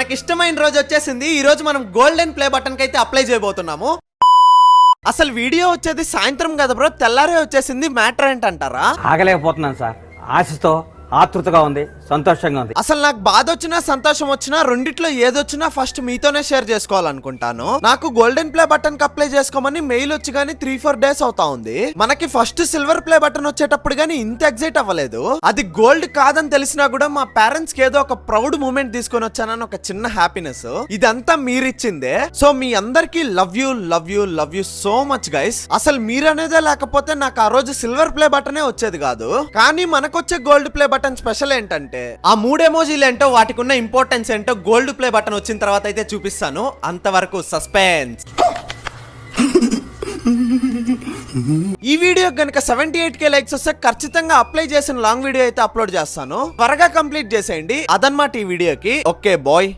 మనకి ఇష్టమైన రోజు వచ్చేసింది. ఈ రోజు మనం గోల్డెన్ ప్లే బటన్ కి అయితే అప్లై చేయబోతున్నాము. అసలు వీడియో వచ్చేది సాయంత్రం కదా బ్రో, తెల్లారే వచ్చేసింది. మ్యాటర్ ఏంటంటారా? ఆగలేకపోతున్నాను సార్, ఆశతో ఆతృతగా ఉంది, సంతోషంగా ఉంది. అసలు నాకు బాధ వచ్చినా సంతోషం వచ్చినా రెండిట్లో ఏదొచ్చినా ఫస్ట్ మీతోనే షేర్ చేసుకోవాలనుకుంటాను. నాకు గోల్డెన్ ప్లే బటన్ కి అప్లై చేసుకోమని మెయిల్ వచ్చి గానీ 3-4 డేస్ అవుతా ఉంది. మనకి ఫస్ట్ సిల్వర్ ప్లే బటన్ వచ్చేటప్పుడు గానీ ఇంత ఎగ్జైట్ అవ్వలేదు. అది గోల్డ్ కాదని తెలిసినా కూడా మా పేరెంట్స్ కి ఏదో ఒక ప్రౌడ్ మూమెంట్ తీసుకొని వచ్చానని ఒక చిన్న హ్యాపీనెస్. ఇదంతా మీరిచ్చిందే. సో మీ అందరికి love you so much guys. అసలు మీరనేదే లేకపోతే నాకు ఆ రోజు సిల్వర్ ప్లే బటనే వచ్చేది కాదు. కానీ మనకొచ్చే గోల్డ్ ప్లే బటన్ స్పెషల్ ఏంటంటే ఆ 3 ఎమోజీలు ఏంటో, వాటికి ఉన్న ఇంపార్టెన్స్ ఏంటో గోల్డ్ ప్లే బటన్ వచ్చిన తర్వాత అయితే చూపిస్తాను. అంతవరకు సస్పెన్స్. ఈ వీడియో గనుక 78K లైక్స్ వస్తే ఖచ్చితంగా అప్లై చేసిన లాంగ్ వీడియో అయితే అప్లోడ్ చేస్తాను. త్వరగా కంప్లీట్ చేసేయండి. అదన్నమాట ఈ వీడియోకి. Okay bye.